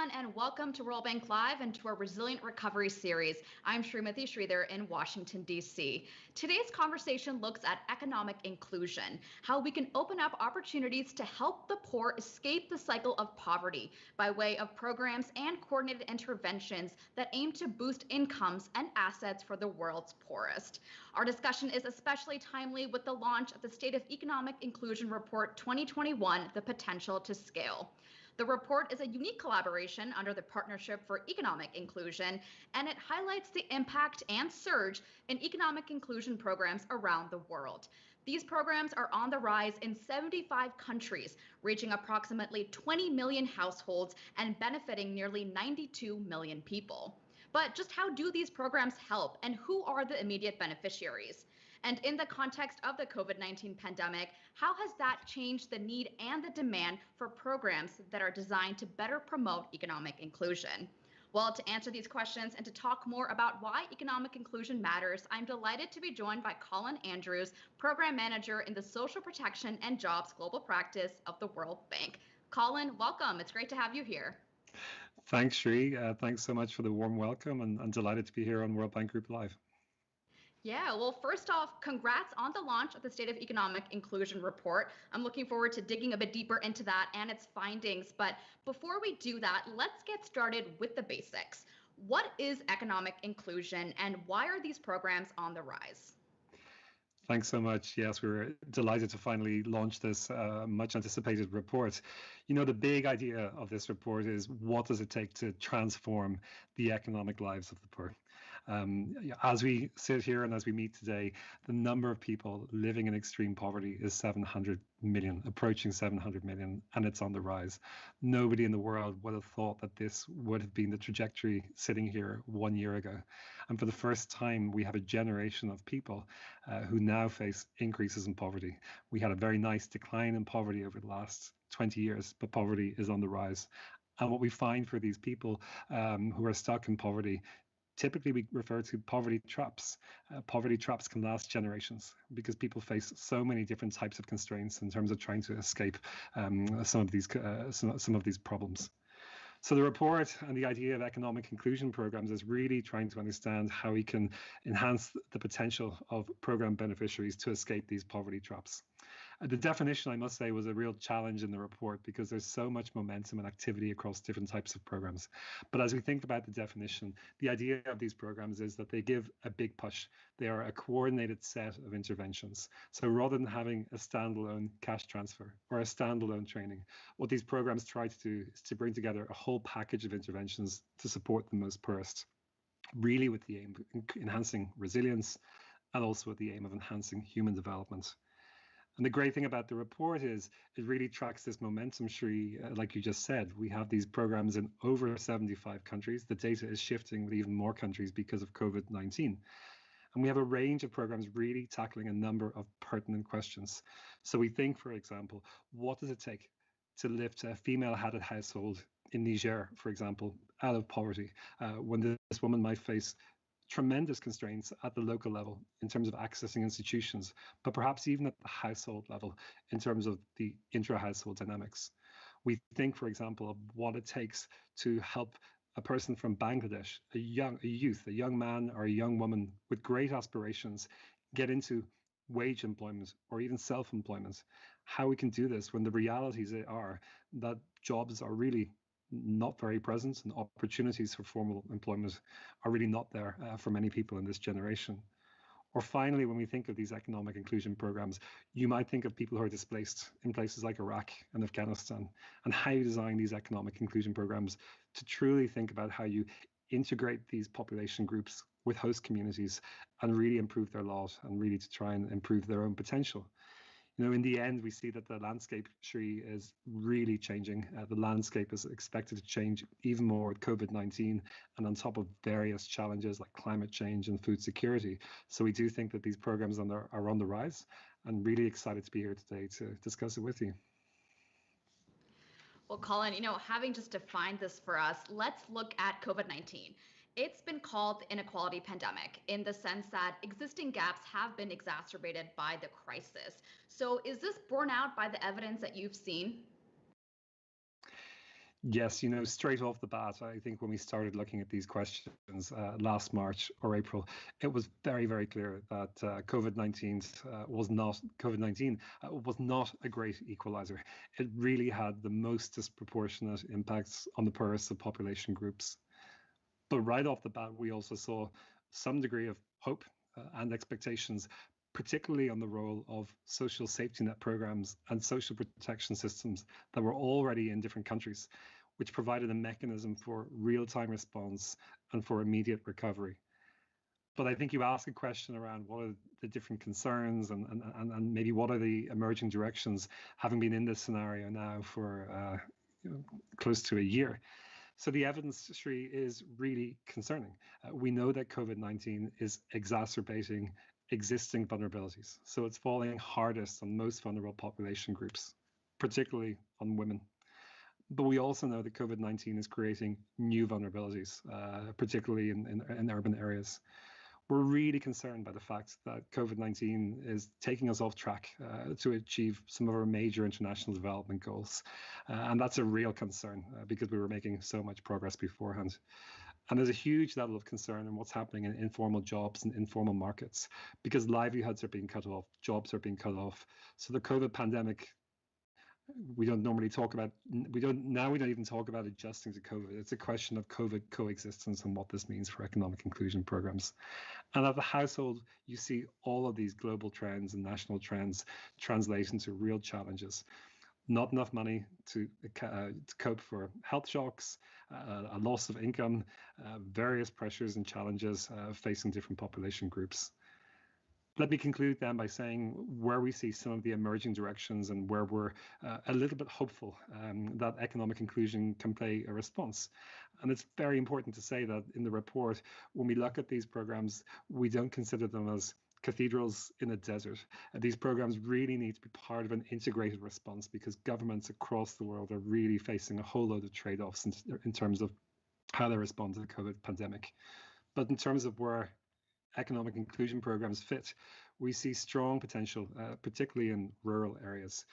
everyone, and welcome to World Bank Live and to our Resilient Recovery series. I'm Srimati Sridhar in Washington, D.C. Today's conversation looks at economic inclusion, how we can open up opportunities to help the poor escape the cycle of poverty by way of programs and coordinated interventions that aim to boost incomes and assets for the world's poorest. Our discussion is especially timely with the launch of the State of Economic Inclusion Report 2021, The Potential to Scale. The report is a unique collaboration under the Partnership for Economic Inclusion, and it highlights the impact and surge in economic inclusion programs around the world. These programs are on the rise in 75 countries, reaching approximately 20 million households and benefiting nearly 92 million people. But just how do these programs help, and who are the immediate beneficiaries? And in the context of the COVID-19 pandemic, how has that changed the need and the demand for programs that are designed to better promote economic inclusion? Well, to answer these questions and to talk more about why economic inclusion matters, I'm delighted to be joined by Colin Andrews, Program Manager in the Social Protection and Jobs Global Practice of the World Bank. Colin, welcome. It's great to have you here. Thanks, Sri. Thanks so much for the warm welcome, and I'm delighted to be here on World Bank Group Live. Yeah, well, first off, congrats on the launch of the State of Economic Inclusion Report. I'm looking forward to digging a bit deeper into that and its findings. But before we do that, let's get started with the basics. What is economic inclusion, and why are these programs on the rise? Thanks so much. Yes, we were delighted to finally launch this much anticipated report. You know, the big idea of this report is, what does it take to transform the economic lives of the poor? As we sit here and as we meet today, the number of people living in extreme poverty is 700 million, approaching 700 million, and it's on the rise. Nobody in the world would have thought that this would have been the trajectory sitting here 1 year ago. And for the first time, we have a generation of people who now face increases in poverty. We had a very nice decline in poverty over the last 20 years, but poverty is on the rise. And what we find for these people who are stuck in poverty, typically we refer to poverty traps. Poverty traps can last generations because people face so many different types of constraints in terms of trying to escape some of these problems. So the report and the idea of economic inclusion programs is really trying to understand how we can enhance the potential of program beneficiaries to escape these poverty traps. The definition, I must say, was a real challenge in the report because there's so much momentum and activity across different types of programs. But as we think about the definition, the idea of these programs is that they give a big push. They are a coordinated set of interventions. So rather than having a standalone cash transfer or a standalone training, what these programs try to do is to bring together a whole package of interventions to support the most poorest, really with the aim of enhancing resilience and also with the aim of enhancing human development. And the great thing about the report is it really tracks this momentum, Sri. Like you just said, we have these programs in over 75 countries. The data is shifting with even more countries because of COVID-19. And we have a range of programs really tackling a number of pertinent questions. So we think, for example, what does it take to lift a female-headed household in Niger, for example, out of poverty, when this woman might face tremendous constraints at the local level in terms of accessing institutions, but perhaps even at the household level in terms of the intra-household dynamics. We think, for example, of what it takes to help a person from Bangladesh, a young man or a young woman with great aspirations, get into wage employment or even self-employment. How we can do this when the realities are that jobs are really not very present and opportunities for formal employment are really not there for many people in this generation. Or finally, when we think of these economic inclusion programs, you might think of people who are displaced in places like Iraq and Afghanistan, and how you design these economic inclusion programs to truly think about how you integrate these population groups with host communities and really improve their lot and really to try and improve their own potential. You know, in the end, we see that the landscape, Sri, is really changing. The landscape is expected to change even more with COVID-19 and on top of various challenges like climate change and food security. So we do think that these programs are on the rise, and really excited to be here today to discuss it with you. Well, Colin, having just defined this for us, let's look at COVID-19. It's been called the inequality pandemic in the sense that existing gaps have been exacerbated by the crisis. So is this borne out by the evidence that you've seen? Yes, straight off the bat, I think when we started looking at these questions last March or April, it was very, very clear that COVID-19 was not a great equalizer. It really had the most disproportionate impacts on the poorest of population groups. But right off the bat, we also saw some degree of hope and expectations, particularly on the role of social safety net programs and social protection systems that were already in different countries, which provided a mechanism for real-time response and for immediate recovery. But I think you ask a question around what are the different concerns and maybe what are the emerging directions, having been in this scenario now for close to a year. So the evidence, Sri, is really concerning. We know that COVID-19 is exacerbating existing vulnerabilities. So it's falling hardest on most vulnerable population groups, particularly on women. But we also know that COVID-19 is creating new vulnerabilities, particularly in urban areas. We're really concerned by the fact that COVID-19 is taking us off track to achieve some of our major international development goals. And that's a real concern because we were making so much progress beforehand. And there's a huge level of concern in what's happening in informal jobs and informal markets because livelihoods are being cut off, jobs are being cut off. So the COVID pandemic, we don't even talk about adjusting to COVID. It's a question of COVID coexistence and what this means for economic inclusion programs. And at the household, you see all of these global trends and national trends translate into real challenges. Not enough money to cope for health shocks, a loss of income, various pressures and challenges facing different population groups. Let me conclude then by saying where we see some of the emerging directions and where we're a little bit hopeful that economic inclusion can play a response. And it's very important to say that in the report, when we look at these programs, we don't consider them as cathedrals in a desert. These programs really need to be part of an integrated response because governments across the world are really facing a whole load of trade-offs in terms of how they respond to the COVID pandemic. But in terms of where economic inclusion programs fit, we see strong potential, particularly in rural areas.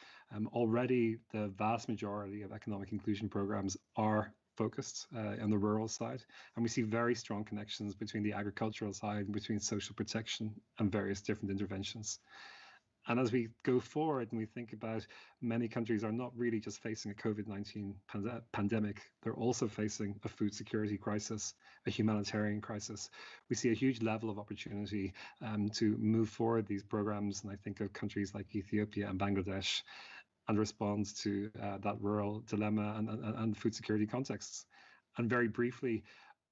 Already, the vast majority of economic inclusion programs are focused on the rural side, and we see very strong connections between the agricultural side and between social protection and various different interventions. And as we go forward and we think about many countries are not really just facing a COVID-19 pandemic, they're also facing a food security crisis, a humanitarian crisis. We see a huge level of opportunity to move forward these programs. And I think of countries like Ethiopia and Bangladesh and respond to that rural dilemma and food security contexts. And very briefly,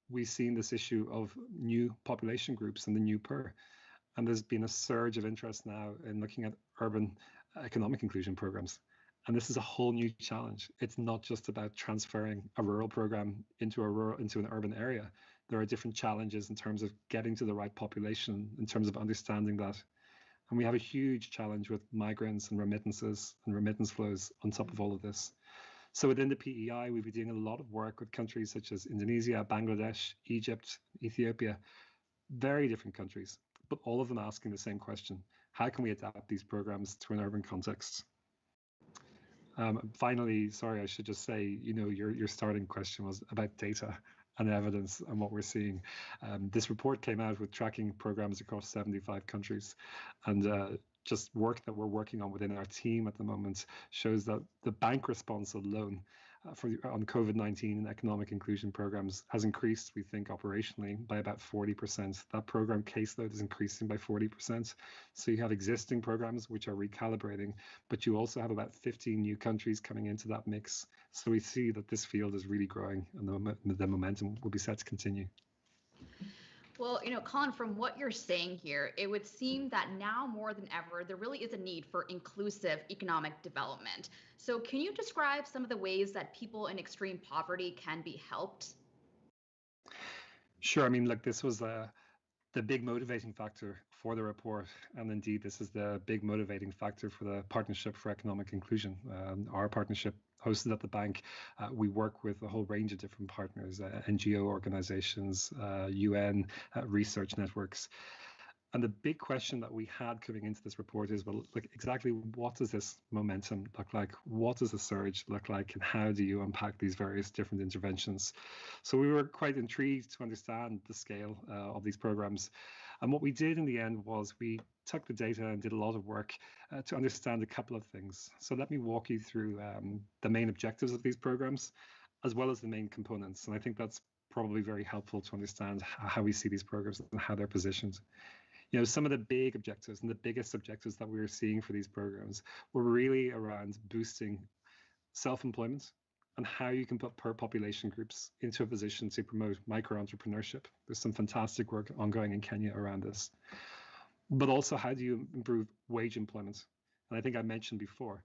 we've seen this issue of new population groups and the new poor. And there's been a surge of interest now in looking at urban economic inclusion programs. And this is a whole new challenge. It's not just about transferring a rural program into an urban area. There are different challenges in terms of getting to the right population, in terms of understanding that. And we have a huge challenge with migrants and remittances and remittance flows on top of all of this. So within the PEI, we've been doing a lot of work with countries such as Indonesia, Bangladesh, Egypt, Ethiopia, very different countries, but all of them asking the same question: how can we adapt these programs to an urban context? Finally, sorry, I should just say, your starting question was about data and evidence and what we're seeing. This report came out with tracking programs across 75 countries, and just work that we're working on within our team at the moment shows that the bank response alone on COVID-19 and economic inclusion programs has increased, we think, operationally by about 40%. That program caseload is increasing by 40%. So you have existing programs which are recalibrating, but you also have about 15 new countries coming into that mix. So we see that this field is really growing and the momentum will be set to continue. Well, Colin, from what you're saying here, it would seem that now more than ever, there really is a need for inclusive economic development. So can you describe some of the ways that people in extreme poverty can be helped? Sure. I mean, look, this was the big motivating factor for the report. And indeed, this is the big motivating factor for the Partnership for Economic Inclusion. Our partnership hosted at the bank, we work with a whole range of different partners, NGO organizations, UN, research networks. And the big question that we had coming into this report is, well, like exactly what does this momentum look like? What does the surge look like? And how do you unpack these various different interventions? So we were quite intrigued to understand the scale of these programs. And what we did in the end was we took the data and did a lot of work to understand a couple of things. So let me walk you through the main objectives of these programs, as well as the main components. And I think that's probably very helpful to understand how we see these programs and how they're positioned. Some of the big objectives and the biggest objectives that we were seeing for these programs were really around boosting self-employment and how you can put per population groups into a position to promote micro-entrepreneurship. There's some fantastic work ongoing in Kenya around this. But also, how do you improve wage employment? And I think I mentioned before,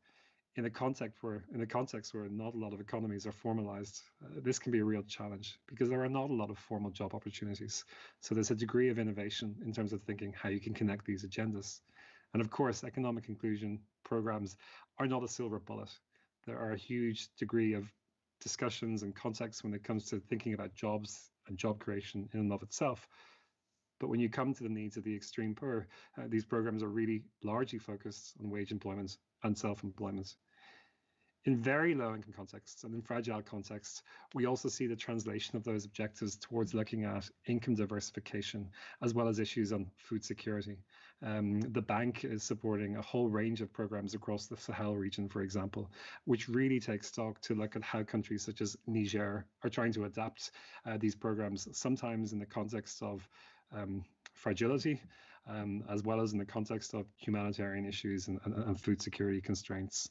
in a context where not a lot of economies are formalized, this can be a real challenge because there are not a lot of formal job opportunities. So there's a degree of innovation in terms of thinking how you can connect these agendas. And of course, economic inclusion programs are not a silver bullet. There are a huge degree of discussions and context when it comes to thinking about jobs and job creation in and of itself. But when you come to the needs of the extreme poor, these programs are really largely focused on wage employment and self-employment. In very low-income contexts and in fragile contexts, we also see the translation of those objectives towards looking at income diversification, as well as issues on food security. The bank is supporting a whole range of programs across the Sahel region, for example, which really takes stock to look at how countries such as Niger are trying to adapt these programs, sometimes in the context of fragility, as well as in the context of humanitarian issues and food security constraints.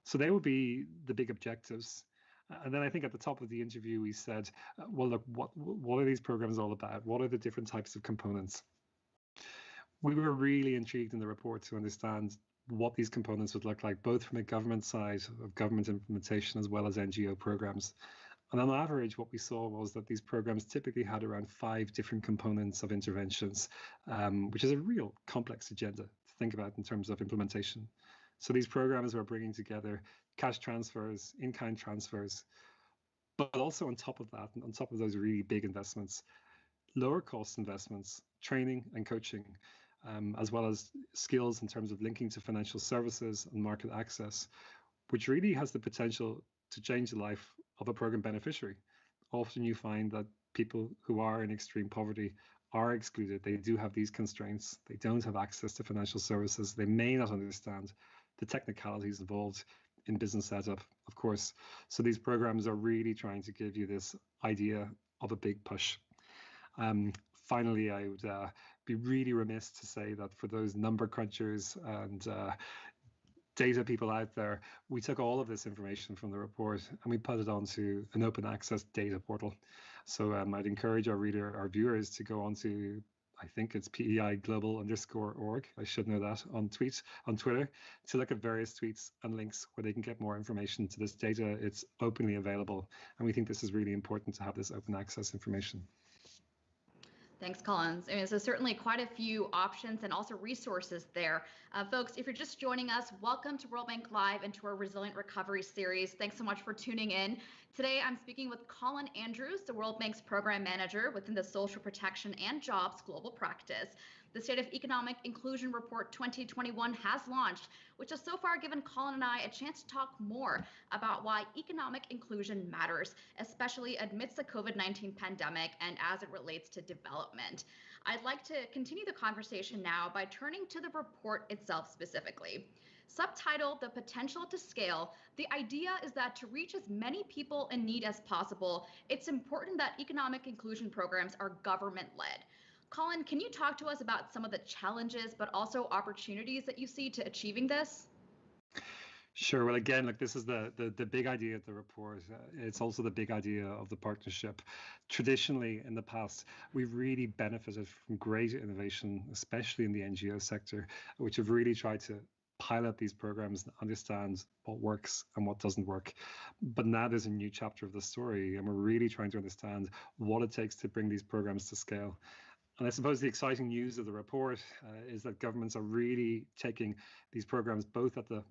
So they would be the big objectives. And then I think at the top of the interview, we said, well, look, what are these programs all about? What are the different types of components? We were really intrigued in the report to understand what these components would look like, both from a government side of government implementation as well as NGO programs. And on average, what we saw was that these programs typically had around 5 different components of interventions, which is a real complex agenda to think about in terms of implementation. So these programs were bringing together cash transfers, in-kind transfers, but also on top of that, on top of those really big investments, lower cost investments, training and coaching, as well as skills in terms of linking to financial services and market access, which really has the potential to change the life of a program beneficiary. Often you find that people who are in extreme poverty are excluded. They do have these constraints. They don't have access to financial services. They may not understand the technicalities involved in business setup, of course. So these programs are really trying to give you this idea of a big push. Finally, I would be really remiss to say that for those number crunchers and data people out there, we took all of this information from the report and we put it onto an open access data portal. So I'd encourage our viewers to go onto, I think it's PEIglobal_org. I should know that on Twitter, to look at various tweets and links where they can get more information to this data. It's openly available. And we think this is really important to have this open access information. Thanks, Collins. I mean, so certainly quite a few options and also resources there. Folks, if you're just joining us, welcome to World Bank Live and to our Resilient Recovery series. Thanks so much for tuning in. Today, I'm speaking with Colin Andrews, the World Bank's program manager within the Social Protection and Jobs Global Practice. The State of Economic Inclusion Report 2021 has launched, which has so far given Colin and I a chance to talk more about why economic inclusion matters, especially amidst the COVID-19 pandemic and as it relates to development. I'd like to continue the conversation now by turning to the report itself specifically. Subtitled The Potential to Scale, the idea is that to reach as many people in need as possible, it's important that economic inclusion programs are government-led. Colin, can you talk to us about some of the challenges, but also opportunities that you see to achieving this? Sure. Well, again, look, this is the big idea of the report. It's also the big idea of the partnership. Traditionally, in the past, we've really benefited from great innovation, especially in the NGO sector, which have really tried to pilot these programs and understand what works and what doesn't work. But now there's a new chapter of the story, and we're really trying to understand what it takes to bring these programs to scale. And I suppose the exciting news of the report is that governments are really taking these programs both at the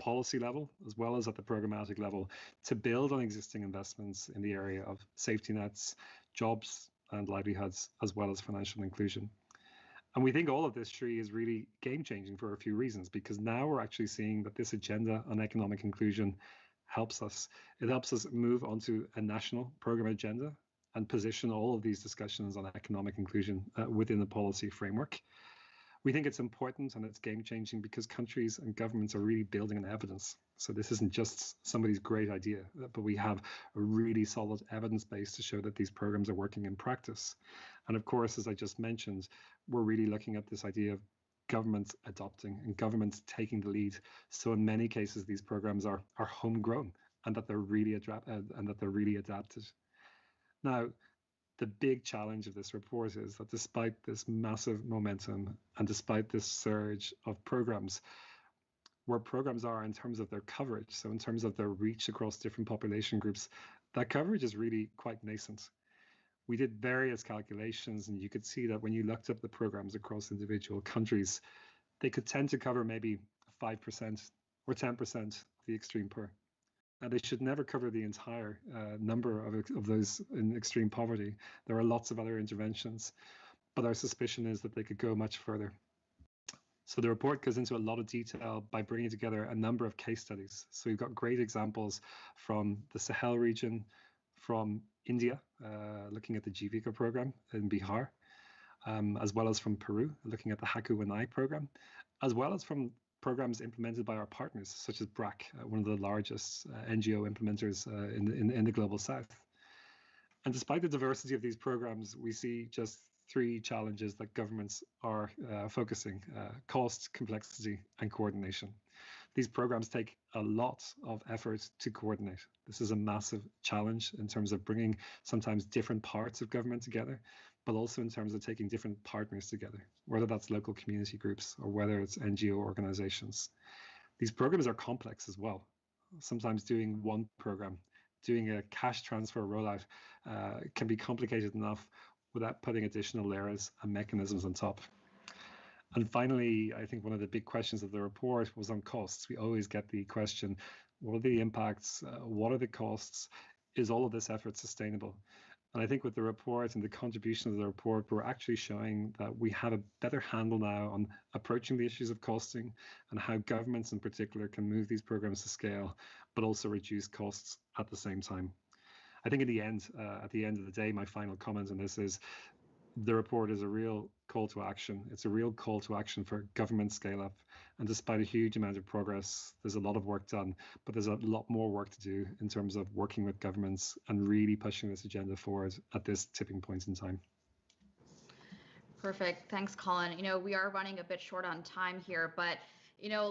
policy level as well as at the programmatic level to build on existing investments in the area of safety nets, jobs and livelihoods, as well as financial inclusion. And we think all of this, Sri, is really game changing for a few reasons, because now we're actually seeing that this agenda on economic inclusion helps us. It helps us move onto a national program agenda and position all of these discussions on economic inclusion within the policy framework. We think it's important and it's game changing because countries and governments are really building on evidence. So this isn't just somebody's great idea, but we have a really solid evidence base to show that these programs are working in practice. And of course, as I just mentioned, we're really looking at this idea of governments adopting and governments taking the lead. So in many cases, these programs are homegrown and that they're really adapted. Now, the big challenge of this report is that despite this massive momentum and despite this surge of programs, where programs are in terms of their coverage, so in terms of their reach across different population groups, that coverage is really quite nascent. We did various calculations, and you could see that when you looked up the programs across individual countries, they could tend to cover maybe 5% or 10% of the extreme poor. They should never cover the entire number of those in extreme poverty. There are lots of other interventions, but our suspicion is that they could go much further. So the report goes into a lot of detail by bringing together a number of case studies. So we've got great examples from the Sahel region, from India, looking at the Jivika program in Bihar, as well as from Peru, looking at the Haku Wanai program, as well as from programs implemented by our partners, such as BRAC, one of the largest NGO implementers in the Global South. And despite the diversity of these programs, we see just three challenges that governments are focusing: cost, complexity, and coordination. These programs take a lot of effort to coordinate. This is a massive challenge in terms of bringing sometimes different parts of government together, but also in terms of taking different partners together, whether that's local community groups or whether it's NGO organizations. These programs are complex as well. Sometimes doing one program, doing a cash transfer rollout can be complicated enough without putting additional layers and mechanisms on top. And finally, I think one of the big questions of the report was on costs. We always get the question, what are the impacts? What are the costs? Is all of this effort sustainable? And I think with the report and the contribution of the report, we're actually showing that we have a better handle now on approaching the issues of costing and how governments in particular can move these programs to scale, but also reduce costs at the same time. I think at the end of the day, my final comment on this is the report is a real call to action. It's a real call to action for government scale up. And despite a huge amount of progress, there's a lot of work done, but there's a lot more work to do in terms of working with governments and really pushing this agenda forward at this tipping point in time. Perfect. Thanks, Colin. We are running a bit short on time here, but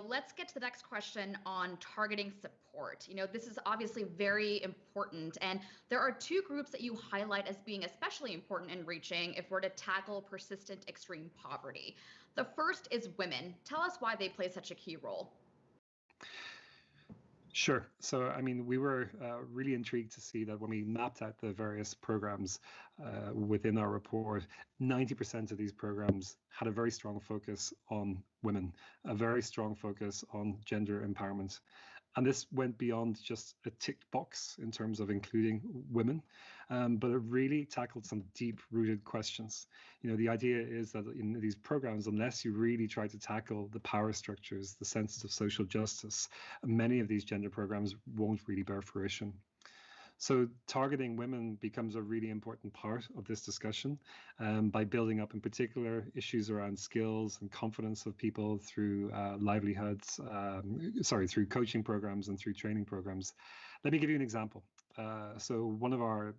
let's get to the next question on targeting support. This is obviously very important, and there are two groups that you highlight as being especially important in reaching if we're to tackle persistent extreme poverty. The first is women. Tell us why they play such a key role. Sure. So, we were really intrigued to see that when we mapped out the various programs within our report, 90% of these programs had a very strong focus on women, a very strong focus on gender empowerment. And this went beyond just a ticked box in terms of including women, but it really tackled some deep-rooted questions. The idea is that in these programs, unless you really try to tackle the power structures, the senses of social justice, many of these gender programs won't really bear fruition. So targeting women becomes a really important part of this discussion by building up in particular issues around skills and confidence of people through through coaching programs and through training programs. Let me give you an example. So one of our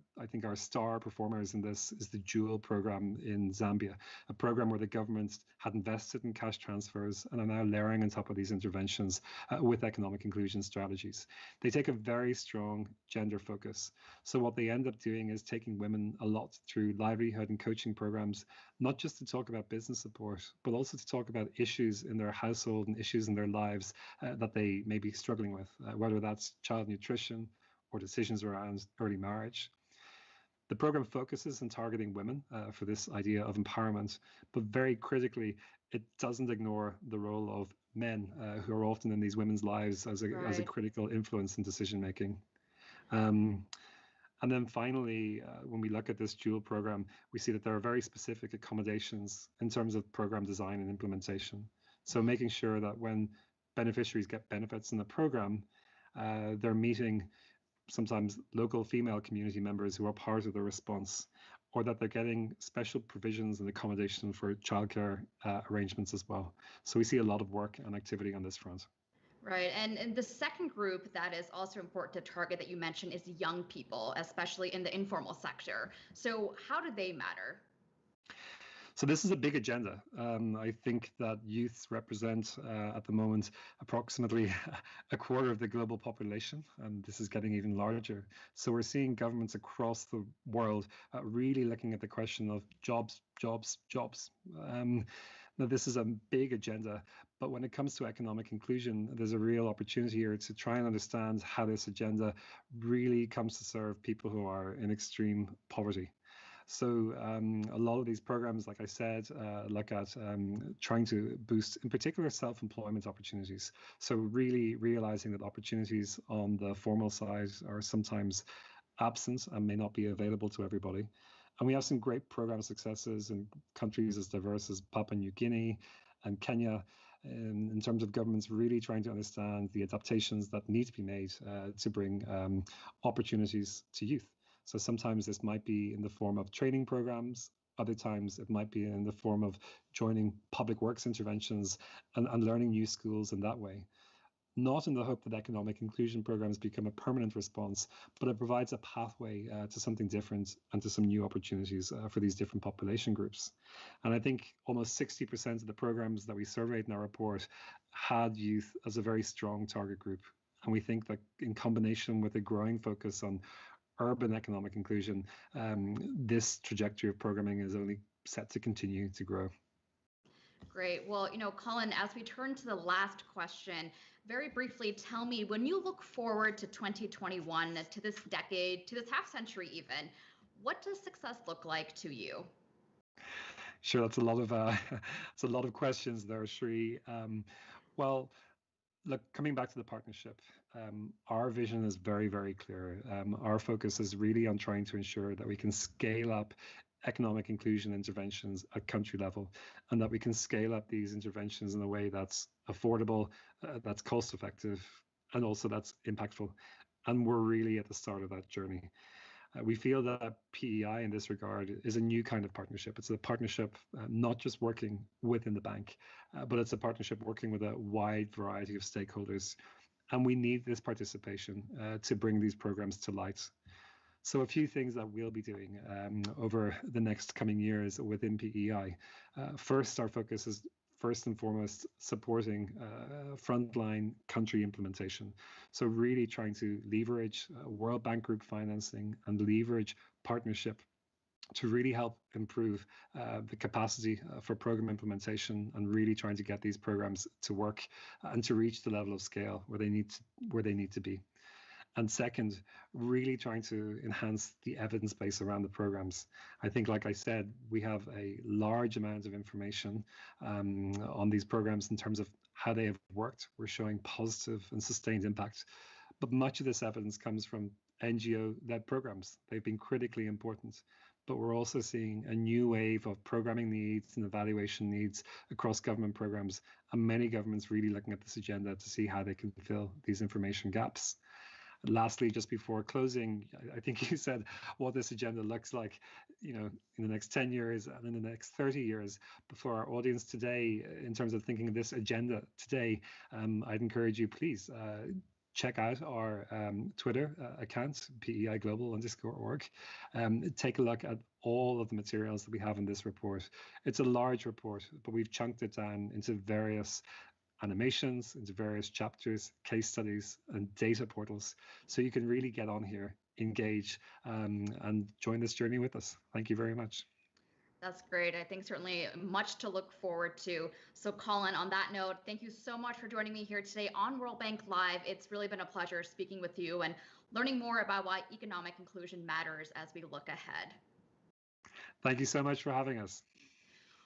star performers in this is the Jewel program in Zambia, a program where the government had invested in cash transfers and are now layering on top of these interventions with economic inclusion strategies. They take a very strong gender focus. So what they end up doing is taking women a lot through livelihood and coaching programs, not just to talk about business support, but also to talk about issues in their household and issues in their lives that they may be struggling with, whether that's child nutrition, or decisions around early marriage. The program focuses on targeting women for this idea of empowerment, but very critically, it doesn't ignore the role of men who are often in these women's lives as a critical influence in decision making. And And then finally, when we look at this dual program, we see that there are very specific accommodations in terms of program design and implementation. So making sure that when beneficiaries get benefits in the program, they're meeting sometimes local female community members who are part of the response, or that they're getting special provisions and accommodation for childcare arrangements as well. So we see a lot of work and activity on this front. Right. And the second group that is also important to target that you mentioned is young people, especially in the informal sector. So how do they matter? So this is a big agenda. I think that youths represent at the moment approximately a quarter of the global population, and this is getting even larger. So we're seeing governments across the world really looking at the question of jobs, jobs, jobs. Now, this is a big agenda, but when it comes to economic inclusion, there's a real opportunity here to try and understand how this agenda really comes to serve people who are in extreme poverty. So a lot of these programs, like I said, look at trying to boost, in particular, self-employment opportunities. So really realizing that opportunities on the formal side are sometimes absent and may not be available to everybody. And we have some great program successes in countries as diverse as Papua New Guinea and Kenya, in terms of governments really trying to understand the adaptations that need to be made to bring opportunities to youth. So sometimes this might be in the form of training programs. Other times it might be in the form of joining public works interventions and learning new skills in that way. Not in the hope that economic inclusion programs become a permanent response, but it provides a pathway to something different and to some new opportunities for these different population groups. And I think almost 60% of the programs that we surveyed in our report had youth as a very strong target group. And we think that in combination with a growing focus on urban economic inclusion, this trajectory of programming is only set to continue to grow. Great. Well, Colin, as we turn to the last question, very briefly, tell me, when you look forward to 2021, to this decade, to this half century even, what does success look like to you? Sure, that's a lot of it's a lot of questions there, Shri. Well, look, coming back to the partnership, our vision is very, very clear. Our focus is really on trying to ensure that we can scale up economic inclusion interventions at country level, and that we can scale up these interventions in a way that's affordable, that's cost effective, and also that's impactful. And we're really at the start of that journey. We feel that PEI in this regard is a new kind of partnership. It's a partnership not just working within the bank, but it's a partnership working with a wide variety of stakeholders. And we need this participation to bring these programs to light. So a few things that we'll be doing over the next coming years within PEI. First, our focus is first and foremost supporting frontline country implementation. So really trying to leverage World Bank group financing and leverage partnership to really help improve the capacity for program implementation, and really trying to get these programs to work and to reach the level of scale where they need to be. And second, really trying to enhance the evidence base around the programs. I think, like I said, we have a large amount of information on these programs in terms of how they have worked. We're showing positive and sustained impact. But much of this evidence comes from NGO-led programs. They've been critically important. But we're also seeing a new wave of programming needs and evaluation needs across government programs, and many governments really looking at this agenda to see how they can fill these information gaps. Lastly, just before closing, I think you said what this agenda looks like, in the next 10 years and in the next 30 years. But for our audience today, in terms of thinking of this agenda today, I'd encourage you, please check out our Twitter account, PEI Global_org. Take a look at all of the materials that we have in this report. It's a large report, but we've chunked it down into various animations, into various chapters, case studies, and data portals. So you can really get on here, engage, and join this journey with us. Thank you very much. That's great. I think certainly much to look forward to. So Colin, on that note, thank you so much for joining me here today on World Bank Live. It's really been a pleasure speaking with you and learning more about why economic inclusion matters as we look ahead. Thank you so much for having us.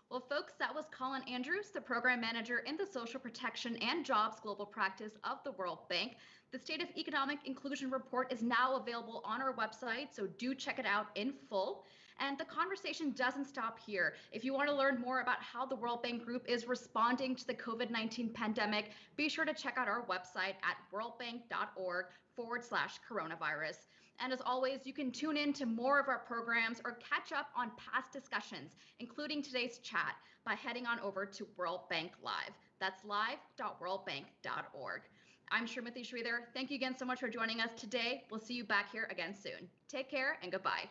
Well, folks, that was Colin Andrews, the program manager in the Social Protection and Jobs Global Practice of the World Bank. The State of Economic Inclusion report is now available on our website, so do check it out in full. And the conversation doesn't stop here. If you want to learn more about how the World Bank Group is responding to the COVID-19 pandemic, be sure to check out our website at worldbank.org/coronavirus. And as always, you can tune in to more of our programs or catch up on past discussions, including today's chat, by heading on over to World Bank Live. That's live.worldbank.org. I'm Srimati Sridhar. Thank you again so much for joining us today. We'll see you back here again soon. Take care and goodbye.